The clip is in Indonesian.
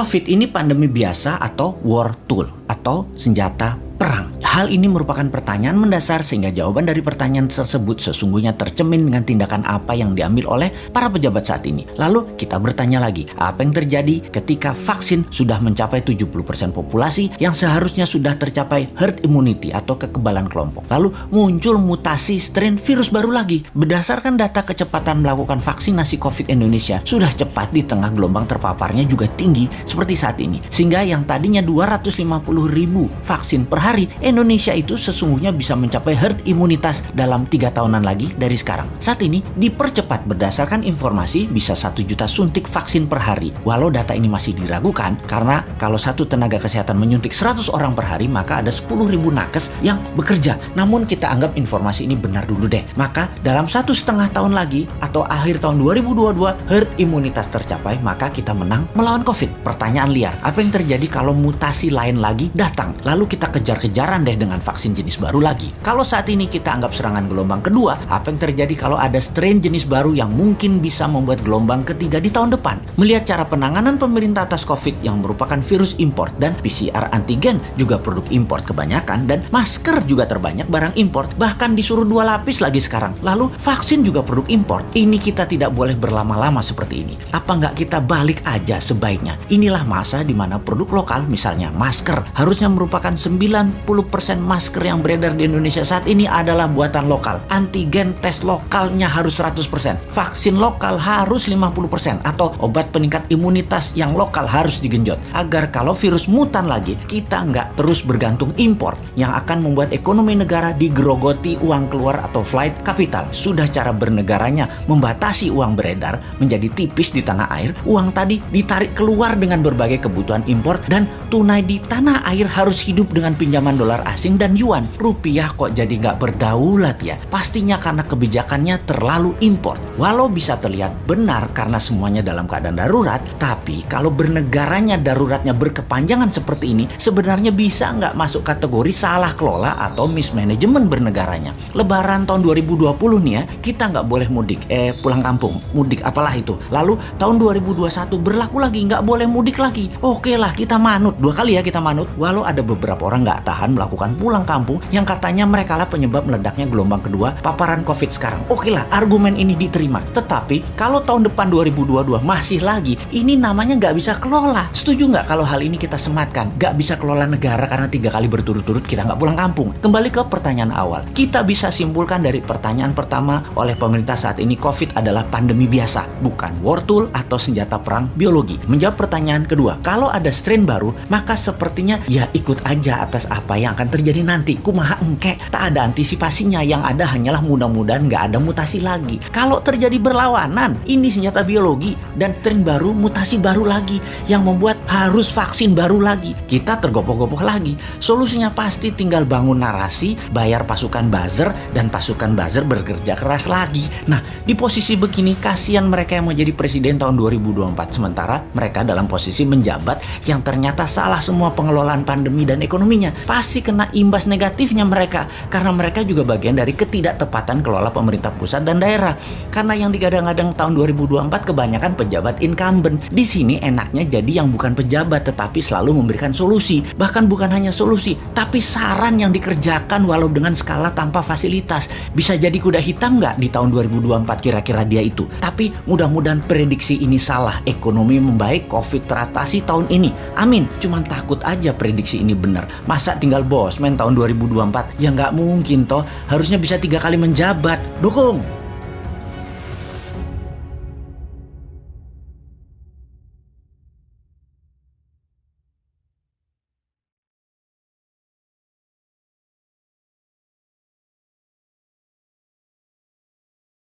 COVID ini pandemi biasa atau war tool atau senjata perang? Hal ini merupakan pertanyaan mendasar sehingga jawaban dari pertanyaan tersebut sesungguhnya tercermin dengan tindakan apa yang diambil oleh para pejabat saat ini. Lalu kita bertanya lagi, apa yang terjadi ketika vaksin sudah mencapai 70% populasi yang seharusnya sudah tercapai herd immunity atau kekebalan kelompok. Lalu muncul mutasi strain virus baru lagi. Berdasarkan data kecepatan melakukan vaksinasi COVID Indonesia sudah cepat di tengah gelombang terpaparnya juga tinggi seperti saat ini. Sehingga yang tadinya 250.000 vaksin per hari, Indonesia itu sesungguhnya bisa mencapai herd imunitas dalam 3 tahunan lagi dari sekarang. Saat ini dipercepat berdasarkan informasi bisa 1 juta suntik vaksin per hari. Walau data ini masih diragukan karena kalau satu tenaga kesehatan menyuntik 100 orang per hari maka ada 10.000 nakes yang bekerja. Namun kita anggap informasi ini benar dulu deh. Maka dalam 1,5 tahun lagi atau akhir tahun 2022 herd imunitas tercapai maka kita menang melawan COVID. Pertanyaan liar, apa yang terjadi kalau mutasi lain lagi datang? Lalu kita kejar-kejaran deh dengan vaksin jenis baru lagi. Kalau saat ini kita anggap serangan gelombang kedua, apa yang terjadi kalau ada strain jenis baru yang mungkin bisa membuat gelombang ketiga di tahun depan? Melihat cara penanganan pemerintah atas COVID yang merupakan virus import dan PCR antigen juga produk import kebanyakan dan masker juga terbanyak barang import, bahkan disuruh 2 lapis lagi sekarang. Lalu vaksin juga produk import. Ini kita tidak boleh berlama-lama seperti ini. Apa nggak kita balik aja sebaiknya? Inilah masa di mana produk lokal, misalnya masker, harusnya merupakan 90% masker yang beredar di Indonesia saat ini adalah buatan lokal. Antigen tes lokalnya harus 100%. Vaksin lokal harus 50%. Atau obat peningkat imunitas yang lokal harus digenjot. Agar kalau virus mutan lagi, kita nggak terus bergantung impor yang akan membuat ekonomi negara digerogoti uang keluar atau flight capital. Sudah cara bernegaranya membatasi uang beredar menjadi tipis di tanah air, uang tadi ditarik keluar dengan berbagai kebutuhan impor dan tunai di tanah air harus hidup dengan pinjaman dolar asing dan yuan. Rupiah kok jadi nggak berdaulat ya? Pastinya karena kebijakannya terlalu impor. Walau bisa terlihat benar karena semuanya dalam keadaan darurat, tapi kalau bernegaranya daruratnya berkepanjangan seperti ini, sebenarnya bisa nggak masuk kategori salah kelola atau mismanagement bernegaranya. Lebaran tahun 2020 nih ya, kita nggak boleh mudik, pulang kampung, mudik apalah itu. Lalu tahun 2021 berlaku lagi, nggak boleh mudik lagi. Oke lah, kita manut, 2 kali ya kita manut. Walau ada beberapa orang nggak tahan melakukan pulang kampung yang katanya mereka lah penyebab meledaknya gelombang kedua paparan COVID sekarang. Oke lah, argumen ini diterima. Tetapi kalau tahun depan 2022 masih lagi, ini namanya nggak bisa kelola. Setuju nggak kalau hal ini kita sematkan? Nggak bisa kelola negara karena 3 kali berturut-turut kita nggak pulang kampung. Kembali ke pertanyaan awal. Kita bisa simpulkan dari pertanyaan pertama oleh pemerintah saat ini, COVID adalah pandemi biasa, bukan war tool atau senjata perang biologi. Menjawab pertanyaan kedua, kalau ada strain baru, maka sepertinya ya ikut aja atas apa yang akan terjadi nanti. Kumaha engke, tak ada antisipasinya, yang ada hanyalah mudah-mudahan nggak ada mutasi lagi. Kalau terjadi berlawanan, ini senjata biologi dan strain baru, mutasi baru lagi yang membuat harus vaksin baru lagi. Kita tergopoh-gopoh lagi. Solusinya pasti tinggal bangun narasi, bayar pasukan buzzer, dan pasukan buzzer bekerja keras lagi. Nah, di posisi begini kasihan mereka yang mau jadi presiden tahun 2024, sementara mereka dalam posisi menjabat yang ternyata salah semua pengelolaan pandemi dan ekonominya. Pasti kena imbas negatifnya mereka karena mereka juga bagian dari ketidaktepatan kelola pemerintah pusat dan daerah. Karena yang digadang-gadang tahun 2024 kebanyakan pejabat incumbent. Di sini enaknya jadi yang bukan pejabat tetapi selalu memberikan solusi. Bahkan bukan hanya solusi, tapi saran yang dikerjakan walau dengan skala tanpa fasilitas. Bisa jadi kuda hitam nggak di tahun 2024 kira-kira dia itu. Tapi mudah-mudahan prediksi ini salah. Ekonomi membaik, COVID teratasi tahun ini. Amin. Cuman takut aja prediksi ini benar. Masa tinggal bosman tahun 2024? Ya nggak mungkin toh. Harusnya bisa 3 kali menjabat. Dukung!